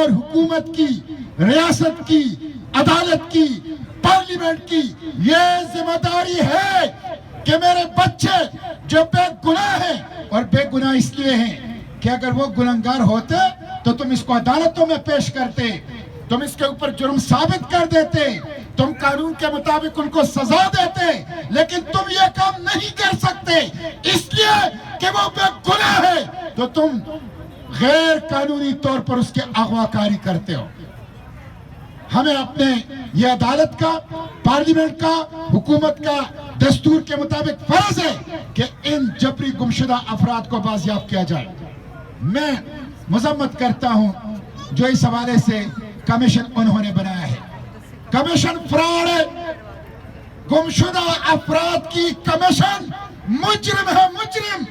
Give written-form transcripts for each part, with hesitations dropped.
اور حکومت کی، ریاست کی، عدالت کی، پارلیمنٹ کی یہ ذمہ داری ہے کہ میرے بچے جو بے گناہ ہیں، اور بے گناہ اس لیے ہیں کہ اگر وہ گنہگار ہوتے تو تم اس کو عدالتوں میں پیش کرتے، تم اس کے اوپر جرم ثابت کر دیتے، تم قانون کے مطابق ان کو سزا دیتے، لیکن تم یہ کام نہیں کر سکتے اس لیے کہ وہ بے گناہ ہے، تو تم غیر قانونی طور پر اس کے اغوا کاری کرتے ہو۔ ہمیں اپنے یہ عدالت کا، پارلیمنٹ کا، حکومت کا دستور کے مطابق فرض ہے کہ ان جبری گمشدہ افراد کو بازیاب کیا جائے۔ میں مذمت کرتا ہوں جو اس حوالے سے کمیشن انہوں نے بنایا ہے، کمیشن فراڈ ہے، گمشدہ افراد کی کمیشن مجرم ہے، مجرم۔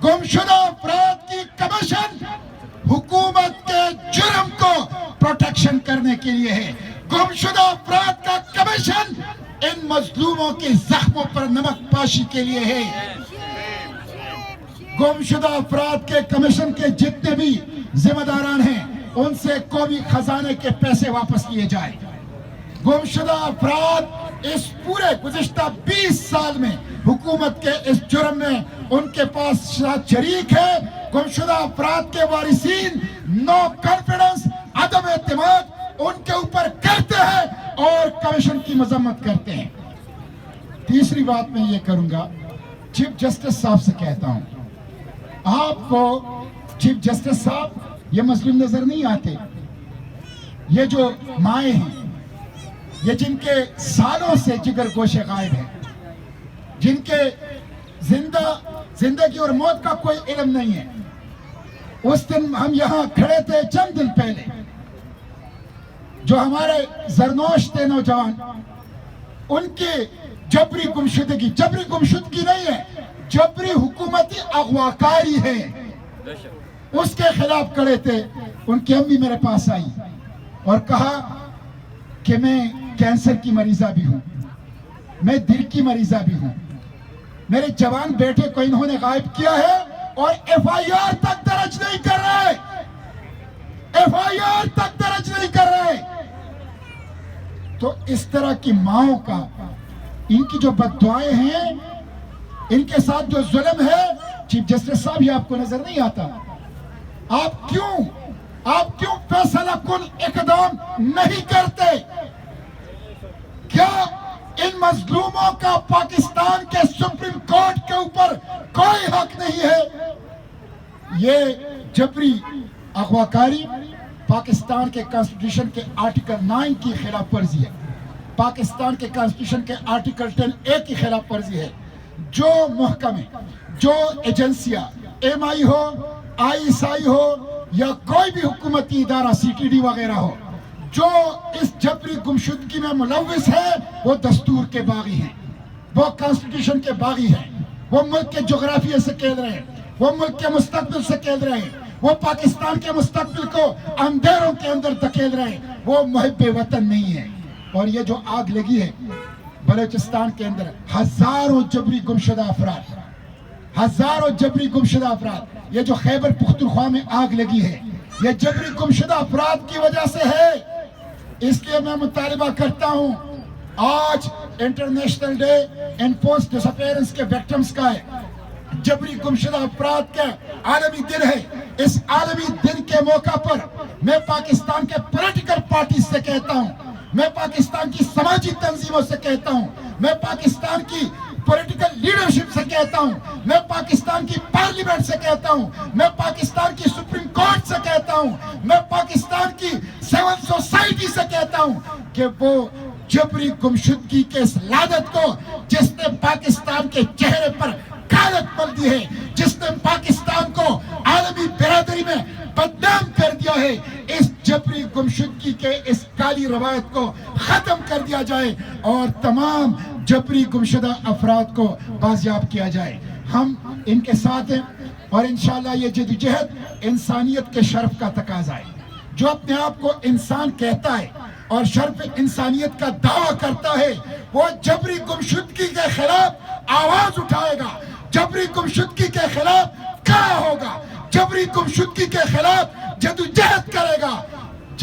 گمشدہ افراد کی کمیشن حکومت کے جرم کو پروٹیکشن کرنے کے لیے ہے، گمشدہ افراد کا کمیشن ان مظلوموں کے زخموں پر نمک پاشی کے لیے ہے۔ گمشدہ افراد کے کمیشن کے جتنے بھی ذمہ داران ہیں ان سے قومی خزانے کے پیسے واپس لیے جائیں۔ گمشدہ افراد اس پورے گزشتہ 20 سال میں حکومت کے اس جرم میں ان کے پاس شریک ہے۔ گمشدہ افراد کے وارثین نو کانفیڈنس، عدم اعتماد ان کے اوپر کرتے ہیں اور کمیشن کی مذمت کرتے ہیں۔ تیسری بات میں یہ کروں گا، چیف جسٹس صاحب سے کہتا ہوں، آپ کو چیف جسٹس صاحب یہ مظلوم نظر نہیں آتے؟ یہ جو مائیں ہیں، یہ جن کے سالوں سے جگر گوشے غائب ہیں، جن کے زندگی اور موت کا کوئی علم نہیں ہے، اس دن ہم یہاں کھڑے تھے چند دن پہلے، جو ہمارے زرنوش تھے نوجوان، ان کی جبری گمشدگی نہیں ہے، جبری حکومتی اغواکاری ہے، اس کے خلاف کھڑے تھے۔ ان کی امی میرے پاس آئی اور کہا کہ میں کینسر کی مریضہ بھی ہوں، میں دل کی مریضہ بھی ہوں، میرے جوان بیٹے کو انہوں نے غائب کیا ہے اور ایف آئی آر تک درج نہیں کر رہے، ایف آئی آر تک درج نہیں کر رہے۔ تو اس طرح کی ماؤں کا، ان کی جو بددعائیں ہیں، ان کے ساتھ جو ظلم ہے، چیف جسٹس صاحب یہ آپ کو نظر نہیں آتا؟ آپ کیوں فیصلہ کن اقدام نہیں کرتے؟ کیا ان مظلوموں کا پاکستان کے سپریم کورٹ کے اوپر کوئی حق نہیں ہے؟ یہ جبری اغواکاری پاکستان کے کانسٹیٹیوشن کے آرٹیکل 9 کی خلاف ورزی ہے، پاکستان کے کانسٹیٹیوشن کے آرٹیکل 10A کی خلاف ورزی ہے۔ جو محکمے، جو ایجنسیاں، M I who, I S I ہو یا کوئی بھی حکومتی ادارہ، سی ٹی ڈی وغیرہ ہو، جو اس جبری گمشدگی میں ملوث ہے، وہ دستور کے باغی ہیں، وہ کانسٹیٹیوشن کے باغی ہیں، وہ ملک کے جغرافیے سے کھیل رہے ہیں، وہ ملک کے مستقبل سے کھیل رہے ہیں، وہ پاکستان کے مستقبل کو اندھیروں کے اندر دھکیل رہے ہیں، وہ محب وطن نہیں ہے۔ اور یہ جو آگ لگی ہے بلوچستان کے اندر، ہزاروں جبری گمشدہ افراد، یہ جو خیبر پختونخوا میں آگ لگی ہے، یہ جبری گمشدہ افراد کی وجہ سے ہے۔ اس لیے میں مطالبہ کرتا ہوں، آج انٹرنیشنل ڈے انفورسڈ ڈس اپیئرنس کے وکٹمز کا ہے، جبری گمشدہ افراد کا عالمی دن ہے۔ اس عالمی دن کے موقع پر میں پاکستان کے پولیٹیکل پارٹیز سے کہتا ہوں، میں پاکستان کی سماجی تنظیموں سے کہتا ہوں، میں پاکستان کی پولیٹیکل لیڈرشپ سے کہتا ہوں، میں پاکستان کی پارلیمنٹ سے کہتا ہوں، میں پاکستان کی سپریم کورٹ سے کہتا ہوں، میں پاکستان کی سول سوسائٹی سے کہتا ہوں کہ وہ جبری گمشدگی کے اس لعنت کو، جس نے پاکستان کے چہرے پر کالت مل دی ہے، جس نے پاکستان کو عالمی برادری میں بدنام کر دیا ہے، اس جبری گمشدگی کے اس کالی روایت کو ختم کر دیا جائے اور تمام جبری گمشدہ افراد کو بازیاب کیا جائے۔ ہم ان کے ساتھ ہیں اور انشاءاللہ یہ جدوجہد انسانیت کے شرف کا تقاضا ہے۔ جو اپنے آپ کو انسان کہتا ہے اور شرف انسانیت کا دعویٰ کرتا ہے، وہ جبری گمشدگی کے خلاف آواز اٹھائے گا، جبری گمشدگی کے خلاف کھڑا ہوگا، جبری گمشدگی کے خلاف جدوجہد کرے گا